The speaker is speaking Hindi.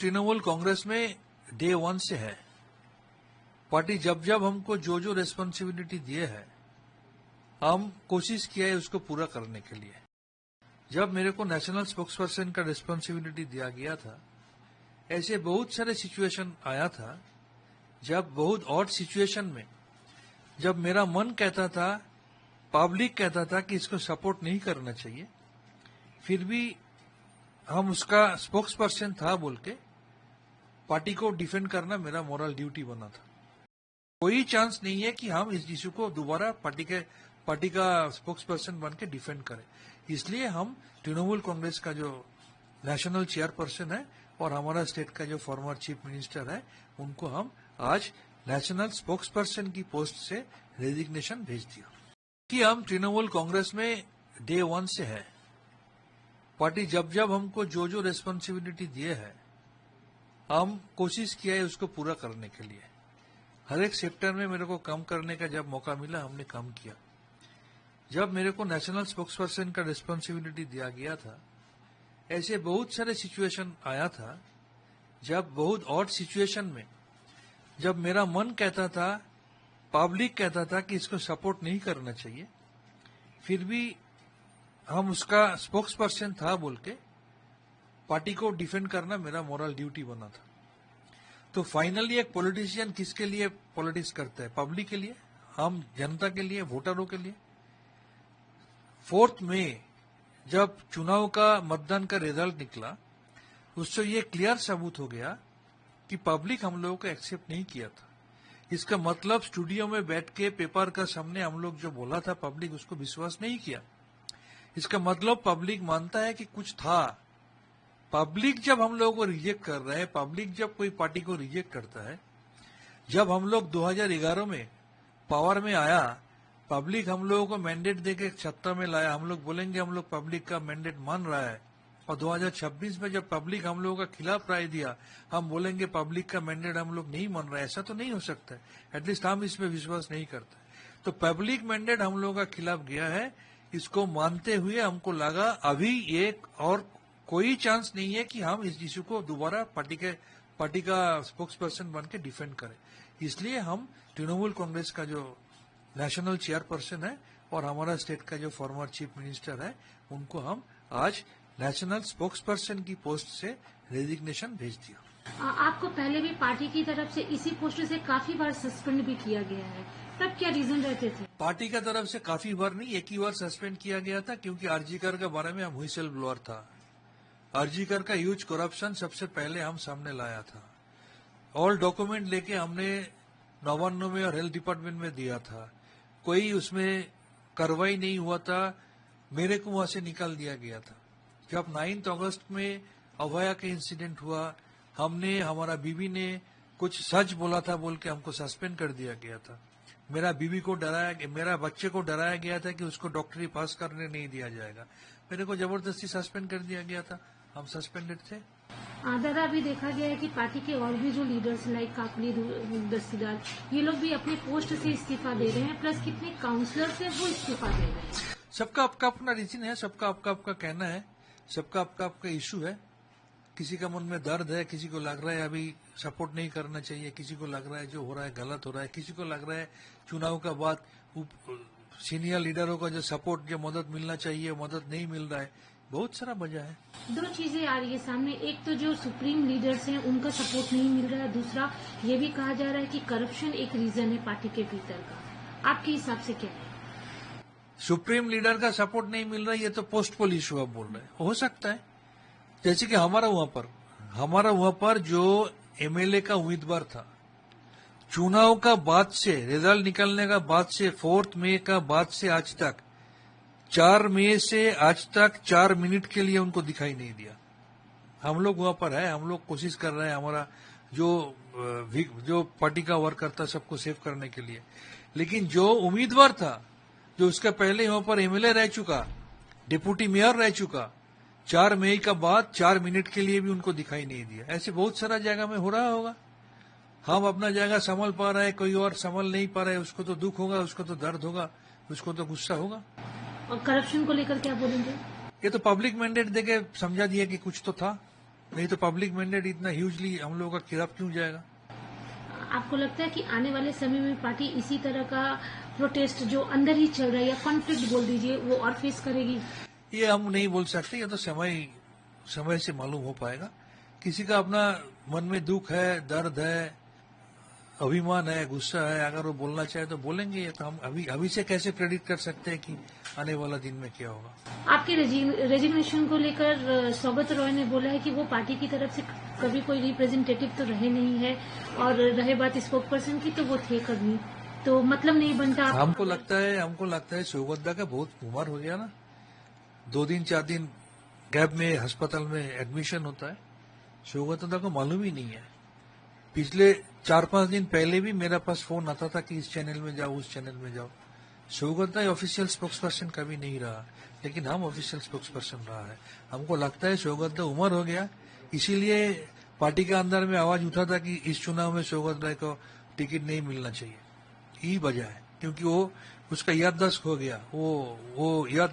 तृणमूल कांग्रेस में डे वन से है। पार्टी जब जब हमको जो जो रेस्पॉन्सिबिलिटी दिए है, हम कोशिश किया है उसको पूरा करने के लिए। जब मेरे को नेशनल स्पोक्स पर्सन का रेस्पॉन्सिबिलिटी दिया गया था, ऐसे बहुत सारे सिचुएशन आया था, जब बहुत ऑड सिचुएशन में जब मेरा मन कहता था, पब्लिक कहता था कि इसको सपोर्ट नहीं करना चाहिए, फिर भी हम उसका स्पोक्स पर्सन था बोल के पार्टी को डिफेंड करना मेरा मोरल ड्यूटी बना था। कोई चांस नहीं है कि हम इस इशू को दोबारा पार्टी का स्पोक्स पर्सन बन के डिफेंड करें। इसलिए हम तृणमूल कांग्रेस का जो नेशनल चेयरपर्सन है और हमारा स्टेट का जो फॉर्मर चीफ मिनिस्टर है, उनको हम आज नेशनल स्पोक्स पर्सन की पोस्ट से रेजिग्नेशन भेज दिया। कि हम तृणमूल कांग्रेस में डे वन से है। पार्टी जब जब हमको जो जो रेस्पॉन्सिबिलिटी दिए है, हम कोशिश किया है उसको पूरा करने के लिए। हर एक सेक्टर में मेरे को काम करने का जब मौका मिला, हमने काम किया। जब मेरे को नेशनल स्पोक्स पर्सन का रेस्पॉन्सिबिलिटी दिया गया था, ऐसे बहुत सारे सिचुएशन आया था, जब बहुत ऑड सिचुएशन में जब मेरा मन कहता था, पब्लिक कहता था कि इसको सपोर्ट नहीं करना चाहिए, फिर भी हम उसका स्पोक्स पर्सन था बोल के पार्टी को डिफेंड करना मेरा मोरल ड्यूटी बना था। तो फाइनली एक पॉलिटिशियन किसके लिए पॉलिटिक्स करता है? पब्लिक के लिए, हम जनता के लिए, वोटरों के लिए। 4 मई जब चुनाव का मतदान का रिजल्ट निकला, उससे ये क्लियर सबूत हो गया कि पब्लिक हम लोगों को एक्सेप्ट नहीं किया था। इसका मतलब स्टूडियो में बैठ के पेपर का सामने हम लोग जो बोला था, पब्लिक उसको विश्वास नहीं किया। इसका मतलब पब्लिक मानता है कि कुछ था। पब्लिक जब हम लोगों को रिजेक्ट कर रहा है, पब्लिक जब कोई पार्टी को रिजेक्ट करता है, जब हम लोग 2011 में पावर में आया, पब्लिक हम लोगों को मैंडेट देके सत्ता में लाया, हम लोग बोलेंगे हम लोग पब्लिक का मैंडेट मान रहा है। और 2026 में जब पब्लिक हम लोगों का खिलाफ राय दिया, हम बोलेंगे पब्लिक का मैंडेट हम लोग नहीं मान रहा है। ऐसा तो नहीं हो सकता है, एटलीस्ट हम इसमें विश्वास नहीं करते। तो पब्लिक मैंडेट हम लोगों का खिलाफ गया है, इसको मानते हुए हमको लगा अभी एक और कोई चांस नहीं है कि हम इस इशू को दोबारा पार्टी का स्पोक्स पर्सन बन के डिफेंड करें। इसलिए हम तृणमूल कांग्रेस का जो नेशनल चेयरपर्सन है और हमारा स्टेट का जो फॉर्मर चीफ मिनिस्टर है, उनको हम आज नेशनल स्पोक्स पर्सन की पोस्ट से रेजिग्नेशन भेज दिया। आपको पहले भी पार्टी की तरफ से इसी पोस्ट से काफी बार सस्पेंड भी किया गया है, तब क्या रीजन रहते थे? पार्टी का तरफ से काफी बार नहीं, एक ही बार सस्पेंड किया गया था, क्योंकि आरजीकर के बारे में हम व्हिसल ब्लोअर था। आरजीकर का ह्यूज करप्शन सबसे पहले हम सामने लाया था। ऑल डॉक्यूमेंट लेके हमने नवान्न में और हेल्थ डिपार्टमेंट में दिया था। कोई उसमें कार्रवाई नहीं हुआ था, मेरे को वहां से निकाल दिया गया था। जब 9 अगस्त में अभया के इंसिडेंट हुआ, हमारा बीबी ने कुछ सच बोला था बोल के हमको सस्पेंड कर दिया गया था। मेरा बच्चे को डराया गया था कि उसको डॉक्टरी पास करने नहीं दिया जाएगा। मेरे को जबरदस्ती सस्पेंड कर दिया गया था, हम सस्पेंडेड थे। दादा, अभी देखा गया है कि पार्टी के और भी जो लीडर्स लाइक काकली दस्तीदार, ये लोग भी अपने पोस्ट से इस्तीफा दे रहे हैं, प्लस कितने काउंसलर्स हैं वो इस्तीफा दे रहे हैं। सबका आपका अपना रीजन है, सबका आपका कहना है, सबका आपका इशू है। किसी का मन में दर्द है, किसी को लग रहा है अभी सपोर्ट नहीं करना चाहिए, किसी को लग रहा है जो हो रहा है गलत हो रहा है, किसी को लग रहा है चुनाव का बाद सीनियर लीडरों का जो सपोर्ट, जो मदद मिलना चाहिए, मदद नहीं मिल रहा है। बहुत सारा वजह है। 2 चीजें आ रही है सामने, एक तो जो सुप्रीम लीडर्स हैं उनका सपोर्ट नहीं मिल रहा है, दूसरा ये भी कहा जा रहा है कि करप्शन एक रीजन है पार्टी के भीतर का। आपके हिसाब से क्या है? सुप्रीम लीडर का सपोर्ट नहीं मिल रहा है, ये तो पोस्ट पोल इशू आप बोल रहे हैं। हो सकता है, जैसे कि हमारा वहां पर जो एमएलए का उम्मीदवार था, चुनाव का बाद से, रिजल्ट निकलने का बाद से, 4 मई का बाद से आज तक, 4 मई से आज तक 4 मिनट के लिए उनको दिखाई नहीं दिया। हम लोग वहां पर है, हम लोग कोशिश कर रहे हैं हमारा जो पार्टी का वर्क करता है सबको सेव करने के लिए। लेकिन जो उम्मीदवार था, जो उसका पहले वहां पर एमएलए रह चुका, डिप्टी मेयर रह चुका, 4 मई का बाद 4 मिनट के लिए भी उनको दिखाई नहीं दिया। ऐसे बहुत सारा जगह में हो रहा होगा। हम अपना जगह संभल पा रहे हैं, कोई और संभल नहीं पा रहा है, उसको तो दुख होगा, उसको तो दर्द होगा, उसको तो गुस्सा होगा। और करप्शन को लेकर क्या बोलेंगे? ये तो पब्लिक मैंडेट देके समझा दिया कि कुछ तो था। नहीं तो पब्लिक मैंडेट इतना ह्यूजली हम लोगों का खिलाफ क्यों जाएगा? आपको लगता है कि आने वाले समय में पार्टी इसी तरह का प्रोटेस्ट जो अंदर ही चल रहा है या कॉन्फ्लिक्ट बोल दीजिए वो और फेस करेगी? ये हम नहीं बोल सकते, ये तो समय से मालूम हो पाएगा। किसी का अपना मन में दुख है, दर्द है, अभिमान है, गुस्सा है, अगर वो बोलना चाहे तो बोलेंगे। ये तो हम अभी से कैसे प्रेडिक्ट कर सकते हैं कि आने वाला दिन में क्या होगा। आपके रेजिग्नेशन को लेकर सौगत रॉय ने बोला है कि वो पार्टी की तरफ से कभी कोई रिप्रेजेंटेटिव तो रहे नहीं है, और रहे बात स्पोक पर्सन की तो वो थे कभी, तो मतलब नहीं बनता। हमको लगता है सौगत दा का बहुत उम्र हो गया ना, 2 दिन 4 दिन गैप में अस्पताल में एडमिशन होता है। सौगत दा को मालूम ही नहीं है। पिछले 4-5 दिन पहले भी मेरे पास फोन आता था कि इस चैनल में जाओ, उस चैनल में जाओ। सौगत दा ऑफिशियल स्पोक्स पर्सन कभी नहीं रहा, लेकिन हम ऑफिशियल स्पोक्स पर्सन रहा है। हमको लगता है सौगत दा उम्र हो गया, इसीलिए पार्टी के अंदर में आवाज उठा था कि इस चुनाव में सौगत राय को टिकट नहीं मिलना चाहिए। यही वजह है, क्योंकि वो उसका याददाश्त हो गया, वो याद